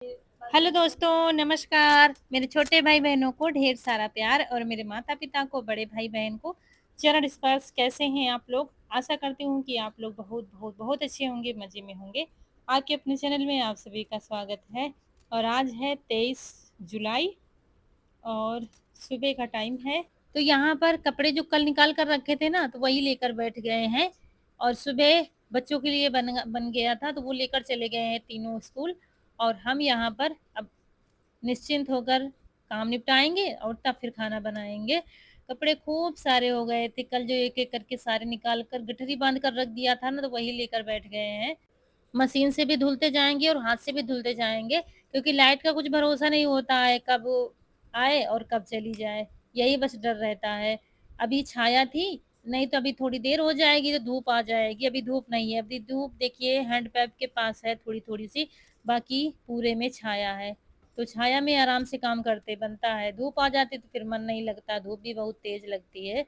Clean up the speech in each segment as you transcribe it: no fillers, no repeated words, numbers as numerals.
Hello दोस्तों, नमस्कार। मेरे छोटे भाई बहनों को ढेर सारा प्यार और मेरे माता पिता को, बड़े भाई बहन को चरण स्पर्श। कैसे हैं आप लोग? आशा करती हूँ कि आप लोग बहुत बहुत बहुत अच्छे होंगे, मज़े में होंगे। आपके अपने चैनल में आप सभी का स्वागत है। और आज है 23 जुलाई और सुबह का टाइम है। तो यहाँ पर कपड़े जो कल निकाल कर रखे थे ना, तो वही लेकर बैठ गए हैं। और सुबह बच्चों के लिए बन बन गया था, तो वो लेकर चले गए हैं तीनों स्कूल। और हम यहाँ पर अब निश्चिंत होकर काम निपटाएंगे और तब फिर खाना बनाएंगे। कपड़े खूब सारे हो गए थे कल, जो एक एक करके सारे निकाल कर गठरी बांध कर रख दिया था ना, तो वही लेकर बैठ गए हैं। मशीन से भी धुलते जाएंगे और हाथ से भी धुलते जाएंगे, क्योंकि लाइट का कुछ भरोसा नहीं होता है, कब आए और कब चली जाए। यही बस डर रहता है। अभी छाया थी, नहीं तो अभी थोड़ी देर हो जाएगी तो धूप आ जाएगी। अभी धूप नहीं है, अभी धूप देखिए हैंड पैप के पास है थोड़ी थोड़ी सी, बाकी पूरे में छाया है। तो छाया में आराम से काम करते बनता है। धूप आ जाती तो फिर मन नहीं लगता, धूप भी बहुत तेज लगती है।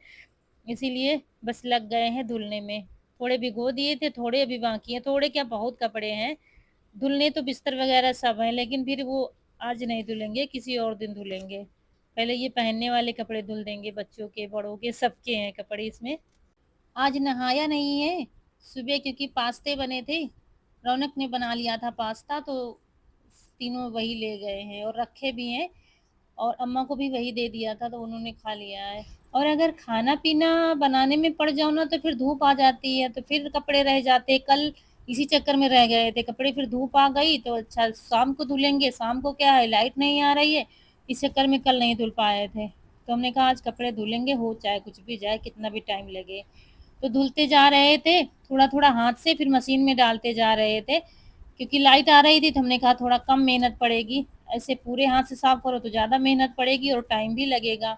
इसीलिए बस लग गए हैं धुलने में। थोड़े भिगो दिए थे, थोड़े अभी बाकी हैं। थोड़े क्या, बहुत कपड़े हैं धुलने। तो बिस्तर वगैरह सब हैं, लेकिन फिर वो आज नहीं धुलेंगे, किसी और दिन धुलेंगे। पहले ये पहनने वाले कपड़े धुल देंगे, बच्चों के बड़ों के सबके हैं कपड़े इसमें। आज नहाया नहीं है सुबह, क्योंकि पास्ते बने थे। रौनक ने बना लिया था पास्ता, तो तीनों वही ले गए हैं और रखे भी हैं। और अम्मा को भी वही दे दिया था, तो उन्होंने खा लिया है। और अगर खाना पीना बनाने में पड़ जाओ ना, तो फिर धूप आ जाती है, तो फिर कपड़े रह जाते। कल इसी चक्कर में रह गए थे कपड़े, फिर धूप आ गई तो अच्छा शाम को धुलेंगे। शाम को क्या है, लाइट नहीं आ रही है, इस चक्कर में कल नहीं धुल पाए थे। तो हमने कहा आज कपड़े धुलेंगे, हो चाहे कुछ भी जाए, कितना भी टाइम लगे। तो धुलते जा रहे थे थोड़ा थोड़ा हाथ से, फिर मशीन में डालते जा रहे थे, क्योंकि लाइट आ रही थी। तो हमने कहा थोड़ा कम मेहनत पड़ेगी, ऐसे पूरे हाथ से साफ करो तो ज़्यादा मेहनत पड़ेगी और टाइम भी लगेगा।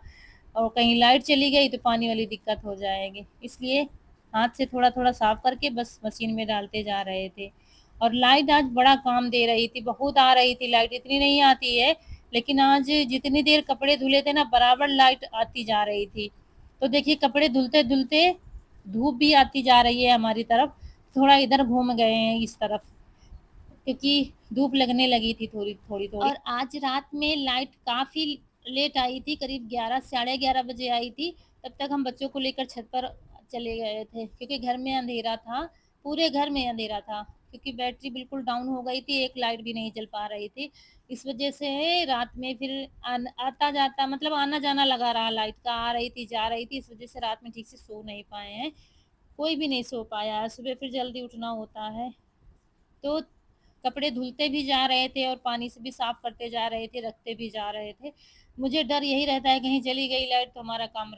और कहीं लाइट चली गई तो पानी वाली दिक्कत हो जाएगी, इसलिए हाथ से थोड़ा थोड़ा साफ करके बस मशीन में डालते जा रहे थे। और लाइट आज बड़ा काम दे रही थी, बहुत आ रही थी लाइट। इतनी नहीं आती है, लेकिन आज जितनी देर कपड़े धुले थे ना, बराबर लाइट आती जा रही थी। तो देखिए कपड़े धुलते धुलते धूप भी आती जा रही है हमारी तरफ। थोड़ा इधर घूम गए हैं इस तरफ, क्योंकि धूप लगने लगी थी थोड़ी थोड़ी थोड़ी। और आज रात में लाइट काफ़ी लेट आई थी, करीब 11 साढ़े 11 बजे आई थी। तब तक हम बच्चों को लेकर छत पर चले गए थे, क्योंकि घर में अंधेरा था, पूरे घर में अंधेरा था। क्योंकि बैटरी बिल्कुल डाउन हो गई थी, एक लाइट भी नहीं चल पा रही थी। इस वजह से रात में फिर आता जाता, मतलब आना जाना लगा रहा, लाइट का आ रही थी जा रही थी। इस वजह से रात में ठीक से सो नहीं पाए हैं, कोई भी नहीं सो पाया है। सुबह फिर जल्दी उठना होता है। तो कपड़े धुलते भी जा रहे थे और पानी से भी साफ करते जा रहे थे, रखते भी जा रहे थे। मुझे डर यही रहता है कहीं चली गई लाइट तो हमारा काम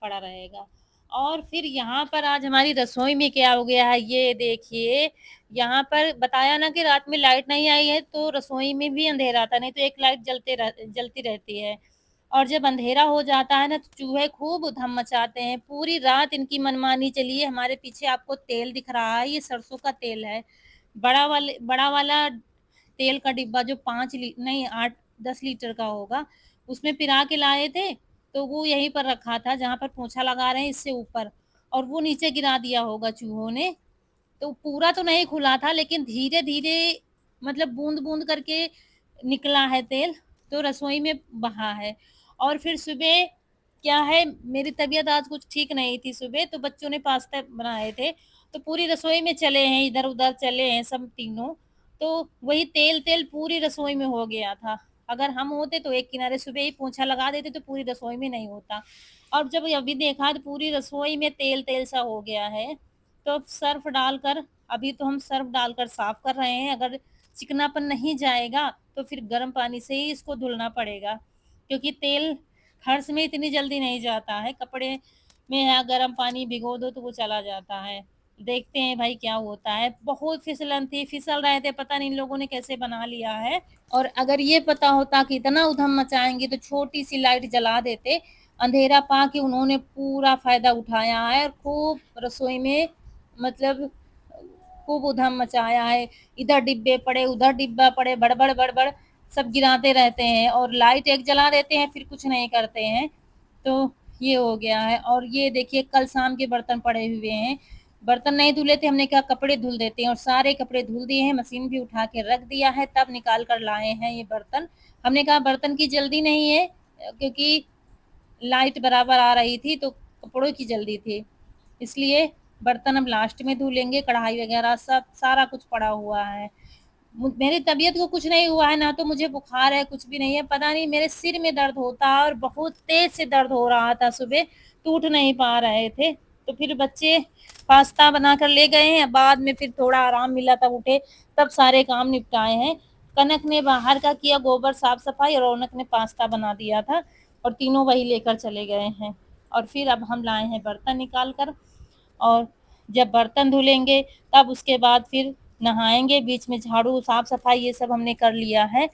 पड़ा रहेगा। और फिर यहाँ पर आज हमारी रसोई में क्या हो गया है, ये देखिए। यहाँ पर बताया ना कि रात में लाइट नहीं आई है, तो रसोई में भी अंधेरा था, नहीं तो एक लाइट जलती रहती है। और जब अंधेरा हो जाता है ना, तो चूहे खूब उधम मचाते हैं। पूरी रात इनकी मनमानी चली है। हमारे पीछे आपको तेल दिख रहा है, ये सरसों का तेल है। बड़ा वाला तेल का डिब्बा, जो 5 नहीं 8-10 लीटर का होगा, उसमें पिरा के लाए थे। तो वो यहीं पर रखा था जहाँ पर पोछा लगा रहे हैं, इससे ऊपर। और वो नीचे गिरा दिया होगा चूहों ने। तो पूरा तो नहीं खुला था, लेकिन धीरे धीरे, मतलब बूंद बूंद करके निकला है तेल, तो रसोई में बहा है। और फिर सुबह क्या है, मेरी तबीयत आज कुछ ठीक नहीं थी सुबह, तो बच्चों ने पास्ता बनाए थे, तो पूरी रसोई में चले हैं, इधर उधर चले हैं सब तीनों। तो वही तेल तेल पूरी रसोई में हो गया था। अगर हम होते तो एक किनारे सुबह ही पोछा लगा देते, तो पूरी रसोई में नहीं होता। और जब अभी देखा तो पूरी रसोई में तेल तेल सा हो गया है। तो सर्फ डालकर, अभी तो हम सर्फ डालकर साफ कर रहे हैं। अगर चिकनापन नहीं जाएगा तो फिर गर्म पानी से ही इसको धुलना पड़ेगा, क्योंकि तेल फर्श में इतनी जल्दी नहीं जाता है। कपड़े में है, गर्म पानी भिगो दो तो वो चला जाता है। देखते हैं भाई क्या होता है। बहुत फिसलन थी, फिसल रहे थे, पता नहीं इन लोगों ने कैसे बना लिया है। और अगर ये पता होता कि इतना उधम मचाएंगे, तो छोटी सी लाइट जला देते। अंधेरा पा के उन्होंने पूरा फायदा उठाया है और खूब रसोई में, मतलब खूब उधम मचाया है। इधर डिब्बे पड़े, उधर डिब्बा पड़े, बड़बड़ बड़बड़ सब गिराते रहते हैं। और लाइट एक जला देते हैं, फिर कुछ नहीं करते हैं। तो ये हो गया है। और ये देखिए कल शाम के बर्तन पड़े हुए हैं, बर्तन नहीं धुले थे, हमने कहा कपड़े धुल देते हैं और सारे कपड़े धुल दिए हैं, मशीन भी उठा के रख दिया है, तब निकाल कर लाए हैं ये बर्तन। हमने कहा बर्तन की जल्दी नहीं है क्योंकि लाइट बराबर आ रही थी तो कपड़ों की जल्दी थी, इसलिए बर्तन अब लास्ट में धुलेंगे। कढ़ाई वगैरह सब सारा कुछ पड़ा हुआ है। मेरी तबीयत को कुछ नहीं हुआ है, ना तो मुझे बुखार है, कुछ भी नहीं है। पता नहीं मेरे सिर में दर्द होता है और बहुत तेज से दर्द हो रहा था सुबह, तो उठ नहीं पा रहे थे। तो फिर बच्चे पास्ता बना कर ले गए हैं, बाद में फिर थोड़ा आराम मिला तब उठे, तब सारे काम निपटाए हैं। कनक ने बाहर का किया गोबर साफ सफाई और रौनक ने पास्ता बना दिया था और तीनों वही लेकर चले गए हैं। और फिर अब हम लाए हैं बर्तन निकाल कर, और जब बर्तन धुलेंगे तब उसके बाद फिर नहाएंगे। बीच में झाड़ू साफ सफाई ये सब हमने कर लिया है।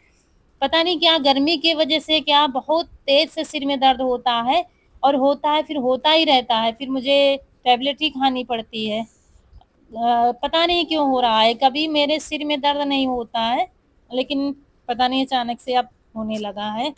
पता नहीं क्या गर्मी की वजह से क्या बहुत तेज से सिर में दर्द होता है, और होता है फिर होता ही रहता है, फिर मुझे टेबलेट ही खानी पड़ती है। पता नहीं क्यों हो रहा है, कभी मेरे सिर में दर्द नहीं होता है, लेकिन पता नहीं अचानक से अब होने लगा है।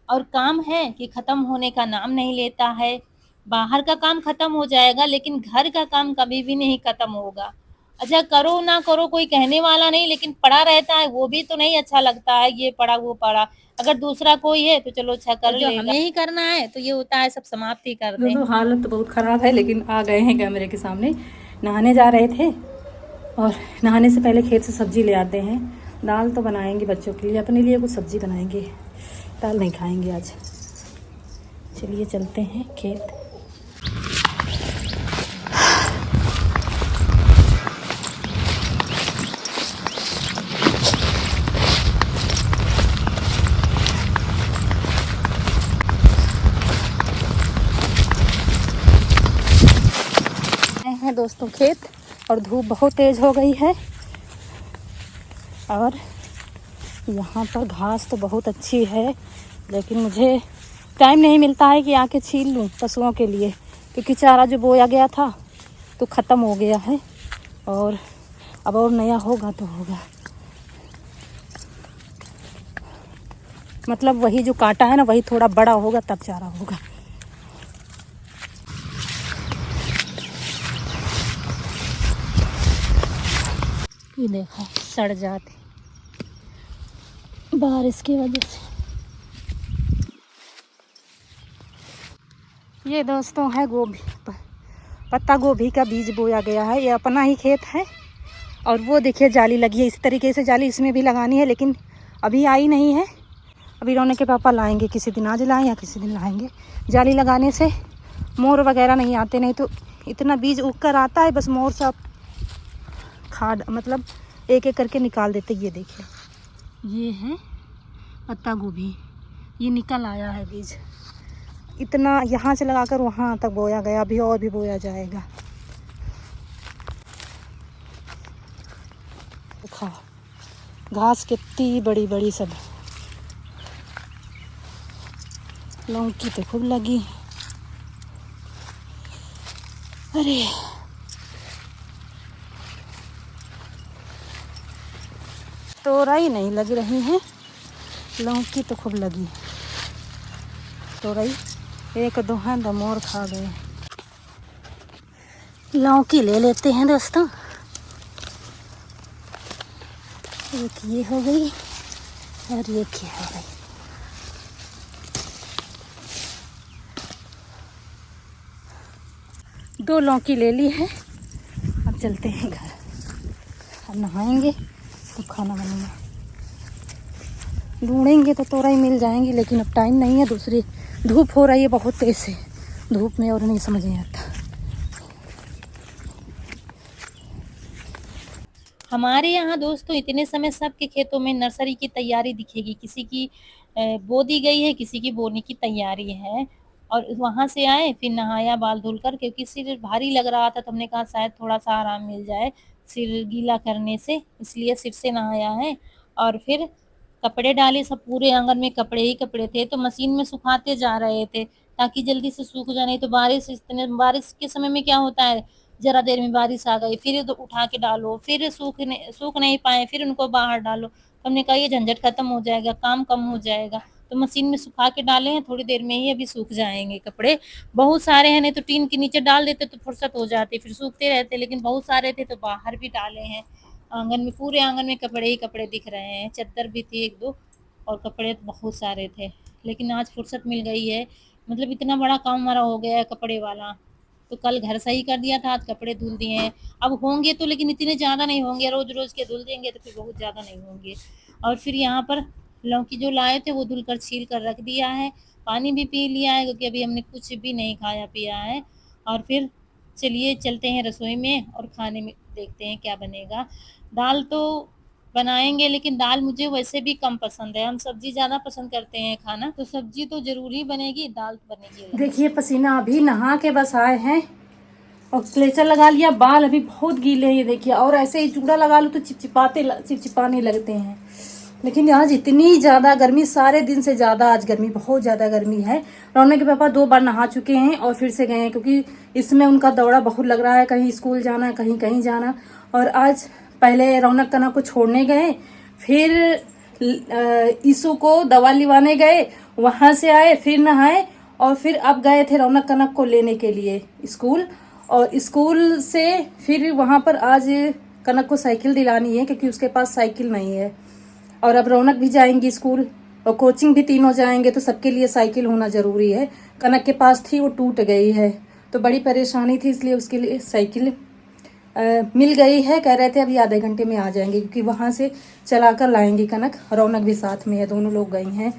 और काम है कि खत्म होने का नाम नहीं लेता है। बाहर का काम खत्म हो जाएगा लेकिन घर का काम कभी भी नहीं खत्म होगा। अच्छा करो ना करो कोई कहने वाला नहीं, लेकिन पड़ा रहता है वो भी तो नहीं अच्छा लगता है, ये पड़ा वो पड़ा। अगर दूसरा कोई है तो चलो अच्छा कर लेगा, हमें ही करना है तो ये होता है सब समाप्त ही कर दें। दोनों हालत तो बहुत ख़राब है, लेकिन आ गए हैं कैमरे के सामने। नहाने जा रहे थे और नहाने से पहले खेत से सब्जी ले आते हैं। दाल तो बनाएंगे बच्चों के लिए, अपने लिए कुछ सब्जी बनाएंगे, दाल नहीं खाएंगे आज। चलिए चलते हैं खेत। हैं दोस्तों खेत, और धूप बहुत तेज हो गई है और यहाँ पर घास तो बहुत अच्छी है, लेकिन मुझे टाइम नहीं मिलता है कि आके छील लूँ पशुओं के लिए, क्योंकि चारा जो बोया गया था तो ख़त्म हो गया है और अब और नया होगा तो होगा। मतलब वही जो काटा है ना वही थोड़ा बड़ा होगा तब चारा होगा। ये देखो सड़ जाते बारिश की वजह से। ये दोस्तों है गोभी, पत्ता गोभी का बीज बोया गया है। ये अपना ही खेत है और वो देखिए जाली लगी है, इस तरीके से जाली इसमें भी लगानी है, लेकिन अभी आई नहीं है। अभी रौनक के पापा लाएंगे, किसी दिन आज लाएं या किसी दिन लाएंगे। जाली लगाने से मोर वगैरह नहीं आते, नहीं तो इतना बीज उग कर आता है, बस मोर सब खाद मतलब एक एक करके निकाल देते। ये देखिए ये है पत्ता गोभी, ये निकल आया है बीज। इतना यहाँ से लगाकर वहाँ तक बोया गया, अभी और भी बोया जाएगा। देखा घास कितनी बड़ी बड़ी, सब लौकी तो खूब लगी। अरे तोरई नहीं लग रही है, लौकी तो खूब लगी। तोरई एक दो हैं, दो मोर खा गए। लौकी ले लेते हैं दोस्तों। एक ये हो गई और एक ये हो गई। दो लौकी ले ली है, अब चलते हैं घर। अब नहाएंगे तो खाना बनेगा। ढूंढेंगे तो तोरई मिल जाएंगी, लेकिन अब टाइम नहीं है। दूसरी धूप हो रही है बहुत तेज से, धूप में और नहीं समझ में आता। हमारे यहाँ दोस्तों इतने समय सबके खेतों में नर्सरी की तैयारी दिखेगी, किसी की बो दी गई है, किसी की बोने की तैयारी है। और वहां से आए फिर नहाया बाल धुल कर, क्योंकि सिर भारी लग रहा था तो हमने कहा शायद थोड़ा सा आराम मिल जाए सिर गीला करने से, इसलिए सिर से नहाया है। और फिर कपड़े डाले, सब पूरे आंगन में कपड़े ही कपड़े थे, तो मशीन में सुखाते जा रहे थे ताकि जल्दी से सूख जाए। नहीं तो बारिश के समय में क्या होता है, जरा देर में बारिश आ गई फिर उठा के डालो, फिर सूख नहीं पाए फिर उनको बाहर डालो, तो हमने कहा ये झंझट खत्म हो जाएगा, काम कम हो जाएगा। तो मशीन में सुखा के डाले हैं, थोड़ी देर में ही अभी सूख जाएंगे कपड़े। बहुत सारे हैं, नहीं तो टीन के नीचे डाल देते तो फुर्सत हो जाती, फिर सूखते रहते, लेकिन बहुत सारे थे तो बाहर भी डाले हैं। आंगन में, पूरे आंगन में कपड़े ही कपड़े दिख रहे हैं। चद्दर भी थी एक दो, और कपड़े तो बहुत सारे थे, लेकिन आज फुर्सत मिल गई है। मतलब इतना बड़ा काम हमारा हो गया है कपड़े वाला। तो कल घर सही कर दिया था, आज कपड़े धुल दिए हैं। अब होंगे तो, लेकिन इतने ज़्यादा नहीं होंगे, रोज रोज के धुल देंगे तो फिर बहुत ज़्यादा नहीं होंगे। और फिर यहाँ पर लौकी जो लाए थे वो धुल कर छील कर रख दिया है। पानी भी पी लिया है, क्योंकि अभी हमने कुछ भी नहीं खाया पिया है। और फिर चलिए चलते हैं रसोई में और खाने में देखते हैं क्या बनेगा। दाल तो बनाएंगे, लेकिन दाल मुझे वैसे भी कम पसंद है। हम सब्जी ज़्यादा पसंद करते हैं खाना, तो सब्जी तो ज़रूरी बनेगी, दाल तो बनेगी अलग। देखिए पसीना, अभी नहा के बस आए हैं और क्लेचर लगा लिया। बाल अभी बहुत गीले हैं ये देखिए, और ऐसे ही चूड़ा लगा लो तो चिपचिपाने लगते हैं। लेकिन आज इतनी ज़्यादा गर्मी, सारे दिन से ज़्यादा आज गर्मी, बहुत ज़्यादा गर्मी है। रौनक के पापा 2 बार नहा चुके हैं और फिर से गए हैं, क्योंकि इसमें उनका दौड़ा बहुत लग रहा है, कहीं स्कूल जाना, कहीं कहीं जाना। और आज पहले रौनक कनक को छोड़ने गए, फिर ईसू को दवा लिवाने गए, वहाँ से आए, फिर नहाए, और फिर अब गए थे रौनक कनक को लेने के लिए स्कूल। और स्कूल से फिर वहाँ पर आज कनक को साइकिल दिलानी है, क्योंकि उसके पास साइकिल नहीं है। और अब रौनक भी जाएंगी स्कूल और कोचिंग भी तीनों जाएंगे, तो सबके लिए साइकिल होना ज़रूरी है। कनक के पास थी, वो टूट गई है, तो बड़ी परेशानी थी, इसलिए उसके लिए साइकिल मिल गई है। कह रहे थे अभी आधे घंटे में आ जाएंगे, क्योंकि वहाँ से चला कर लाएंगी कनक। रौनक भी साथ में है, दोनों लोग गई हैं।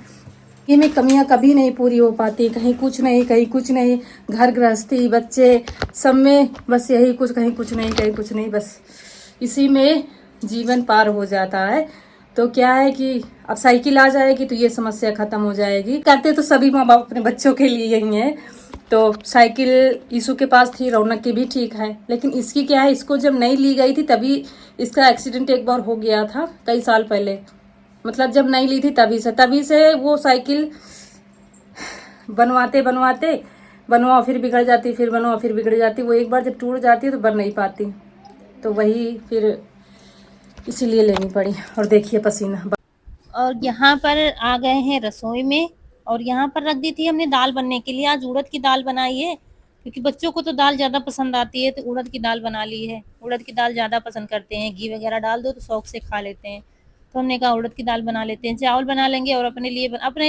ये में कमियां कभी नहीं पूरी हो पाती, कहीं कुछ नहीं, कहीं कुछ नहीं, घर गृहस्थी, बच्चे, सब में बस यही कुछ, कहीं कुछ नहीं, कहीं कुछ नहीं, बस इसी में जीवन पार हो जाता है। तो क्या है कि अब साइकिल आ जाएगी तो ये समस्या खत्म हो जाएगी। करते तो सभी माँ बाप अपने बच्चों के लिए ही हैं। तो साइकिल ईसू के पास थी, रौनक की भी ठीक है, लेकिन इसकी क्या है, इसको जब नहीं ली गई थी तभी इसका एक्सीडेंट एक बार हो गया था कई साल पहले। मतलब जब नहीं ली थी तभी से वो साइकिल बनवाओ फिर बिगड़ जाती, फिर बनवाओ फिर बिगड़ जाती। वो एक बार जब टूट जाती है तो बन नहीं पाती, तो वही फिर इसीलिए लेनी पड़ी। और देखिए पसीना। और यहाँ पर आ गए हैं रसोई में, और यहाँ पर रख दी थी हमने दाल बनने के लिए। आज उड़द की दाल बनाई है, क्योंकि बच्चों को तो दाल ज़्यादा पसंद आती है, तो उड़द की दाल बना ली है। उड़द की दाल ज़्यादा पसंद करते हैं, घी वगैरह डाल दो तो शौक से खा लेते हैं। तो हमने कहा उड़द की दाल बना लेते हैं। चावल बना लेंगे और अपने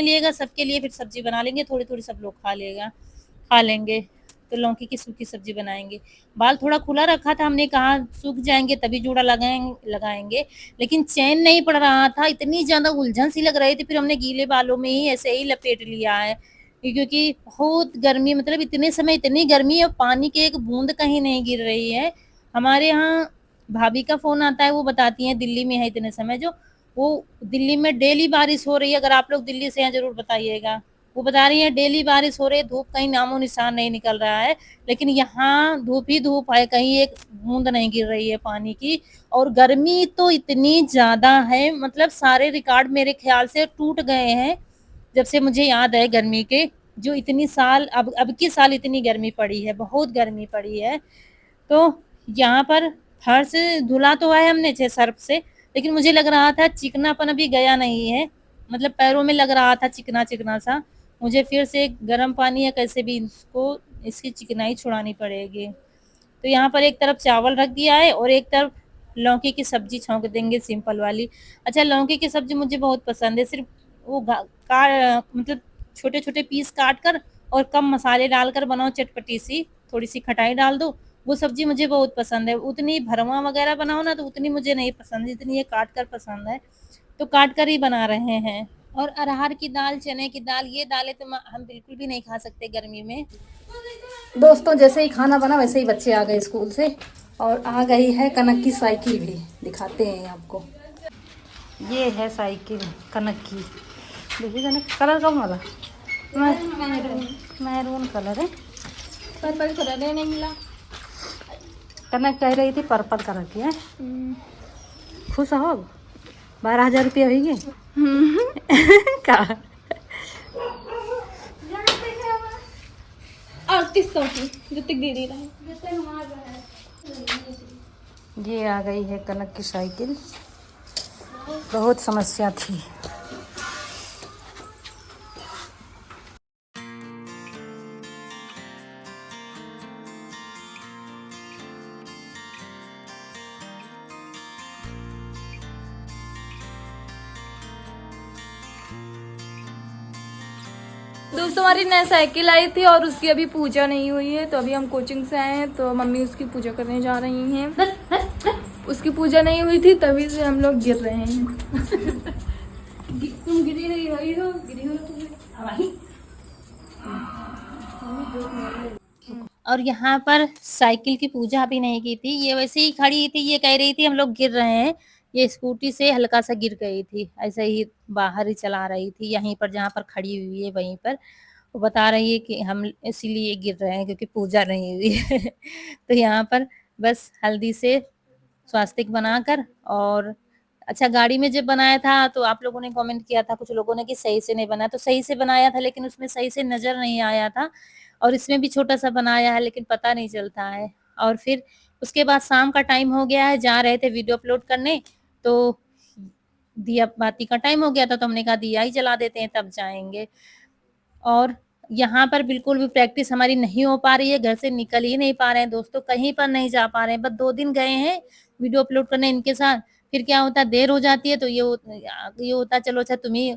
लिए सबके लिए फिर सब्जी बना लेंगे, थोड़ी थोड़ी सब लोग खा लेंगे। तो लौकी की सूखी सब्जी बनाएंगे। बाल थोड़ा खुला रखा था, हमने कहा सूख जाएंगे तभी जूड़ा लगाएंगे, लेकिन चैन नहीं पड़ रहा था, इतनी ज्यादा उलझन सी लग रही थी। फिर हमने गीले बालों में ही ऐसे ही लपेट लिया है, क्योंकि बहुत गर्मी, मतलब इतने समय इतनी गर्मी और पानी की एक बूंद कहीं नहीं गिर रही है। हमारे यहाँ भाभी का फोन आता है, वो बताती है दिल्ली में है इतने समय, जो वो दिल्ली में डेली बारिश हो रही है। अगर आप लोग दिल्ली से हैं जरूर बताइएगा। वो बता रही है डेली बारिश हो रही है, धूप कहीं नामो निशान नहीं निकल रहा है, लेकिन यहाँ धूप ही धूप है, कहीं एक बूंद नहीं गिर रही है पानी की। और गर्मी तो इतनी ज्यादा है, मतलब सारे रिकॉर्ड मेरे ख्याल से टूट गए हैं जब से मुझे याद है गर्मी के। जो इतनी साल अब की साल इतनी गर्मी पड़ी है, बहुत गर्मी पड़ी है। तो यहाँ पर फर्श धुला तो है हमने सर्फ से, लेकिन मुझे लग रहा था चिकनापन अभी गया नहीं है, मतलब पैरों में लग रहा था चिकना चिकना सा। मुझे फिर से गर्म पानी या कैसे भी इसकी चिकनाई छुड़ानी पड़ेगी। तो यहाँ पर एक तरफ चावल रख दिया है और एक तरफ लौकी की सब्जी छौंक देंगे, सिंपल वाली। अच्छा, लौकी की सब्जी मुझे बहुत पसंद है, सिर्फ वो मतलब छोटे छोटे पीस काट कर और कम मसाले डालकर बनाओ, चटपटी सी, थोड़ी सी खटाई डाल दो, वो सब्जी मुझे बहुत पसंद है। उतनी भरवा वगैरह बनाओ ना तो उतनी मुझे नहीं पसंद, जितनी ये काट कर पसंद है, तो काट कर ही बना रहे हैं। और अरहर की दाल, चने की दाल, ये दालें तो हम बिल्कुल भी नहीं खा सकते गर्मी में। दोस्तों जैसे ही खाना बना वैसे ही बच्चे आ गए स्कूल से, और आ गई है कनक की साइकिल भी, दिखाते हैं आपको। ये है साइकिल कनक की, देखिए कनक कलर कौन वाला, मैरून कलर है, पर्पल कलर है, नहीं मिला। कनक कह रही थी पर्पल कलर की है। खुश हो, 12,000 रुपया हुई है का 3800 की जो तक दे रही है। ये आ गई है कनक की साइकिल, बहुत समस्या थी। दोस्तों हमारी नई साइकिल आई थी और उसकी अभी पूजा नहीं हुई है, तो अभी हम कोचिंग से आए हैं तो मम्मी उसकी पूजा करने जा रही हैं। उसकी पूजा नहीं हुई थी तभी से हम लोग गिर रहे हैं। तुम गिरी रही हो और यहाँ पर साइकिल की पूजा भी नहीं की थी, ये वैसे ही खड़ी थी, ये कह रही थी हम लोग गिर रहे हैं। ये स्कूटी से हल्का सा गिर गई थी, ऐसे ही बाहर ही चला रही थी, यहीं पर जहाँ पर खड़ी हुई है वहीं पर। वो बता रही है कि हम इसीलिए गिर रहे हैं क्योंकि पूजा नहीं हुई है। तो यहाँ पर बस हल्दी से स्वास्तिक बनाकर, और अच्छा गाड़ी में जब बनाया था तो आप लोगों ने कमेंट किया था कुछ लोगों ने कि सही से नहीं बनाया, तो सही से बनाया था लेकिन उसमें सही से नज़र नहीं आया था, और इसमें भी छोटा-सा बनाया है लेकिन पता नहीं चलता है। और फिर उसके बाद शाम का टाइम हो गया है, जा रहे थे वीडियो अपलोड करने, तो दिया बाती का टाइम हो गया था, तो हमने कहा दिया ही जला देते हैं तब जाएँगे। और यहाँ पर बिल्कुल भी प्रैक्टिस हमारी नहीं हो पा रही है, घर से निकल ही नहीं पा रहे हैं दोस्तों, कहीं पर नहीं जा पा रहे हैं। बस 2 दिन गए हैं वीडियो अपलोड करने इनके साथ, फिर क्या होता है देर हो जाती है तो ये होता है चलो अच्छा तुम ही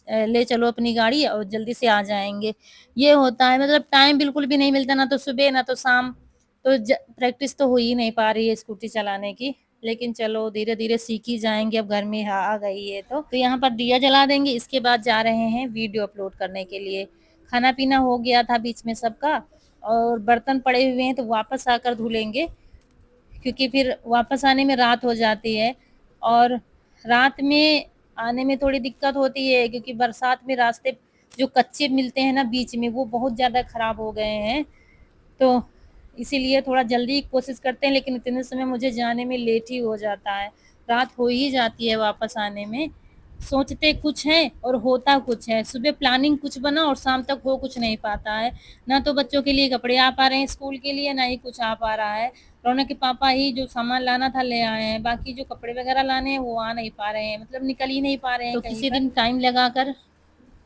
ले चलो अपनी गाड़ी और जल्दी से आ जाएँगे। ये होता है, मतलब टाइम बिल्कुल भी नहीं मिलता, ना तो सुबह ना तो शाम, तो प्रैक्टिस तो हो ही नहीं पा रही है स्कूटी चलाने की। लेकिन चलो धीरे-धीरे सीख ही जाएँगे, अब घर में आ गई है तो। तो यहाँ पर दिया जला देंगे, इसके बाद जा रहे हैं वीडियो अपलोड करने के लिए। खाना-पीना हो गया था बीच में सबका, और बर्तन पड़े हुए हैं तो वापस आकर धुलेंगे, क्योंकि फिर वापस आने में रात हो जाती है, और रात में आने में थोड़ी दिक्कत होती है क्योंकि बरसात में रास्ते जो कच्चे मिलते हैं ना बीच में, वो बहुत ज़्यादा खराब हो गए हैं। तो इसीलिए थोड़ा जल्दी कोशिश करते हैं, लेकिन इतने समय मुझे जाने में लेट ही हो जाता है, रात हो ही जाती है वापस आने में। सोचते कुछ हैं और होता कुछ है, सुबह प्लानिंग कुछ बना और शाम तक हो कुछ नहीं पाता है। ना तो बच्चों के लिए कपड़े आ पा रहे हैं स्कूल के लिए, ना ही कुछ आ पा रहा है। रौनक के पापा ही जो सामान लाना था ले आए हैं, बाकी जो कपड़े वगैरह लाने हैं वो आ नहीं पा रहे हैं, मतलब निकल ही नहीं पा रहे हैं। तो किसी दिन टाइम लगाकर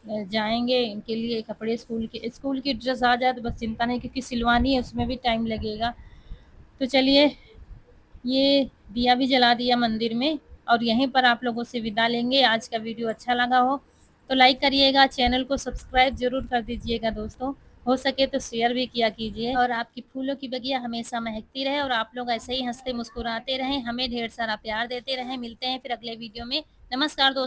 जाएँगे इनके लिए कपड़े, स्कूल की ड्रेस आ जाए तो बस चिंता नहीं, क्योंकि सिलवानी है उसमें भी टाइम लगेगा। तो चलिए, ये दिया भी जला दिया मंदिर में, और यहीं पर आप लोगों से विदा लेंगे। आज का वीडियो अच्छा लगा हो तो लाइक करिएगा, चैनल को सब्सक्राइब ज़रूर कर दीजिएगा दोस्तों। हो सके तो शेयर भी किया कीजिए, और आपकी फूलों की बगिया हमेशा महकती रहे और आप लोग ऐसे ही हँसते मुस्कुराते रहें, हमें ढेर सारा प्यार देते रहें। मिलते हैं फिर अगले वीडियो में। नमस्कार दोस्तों।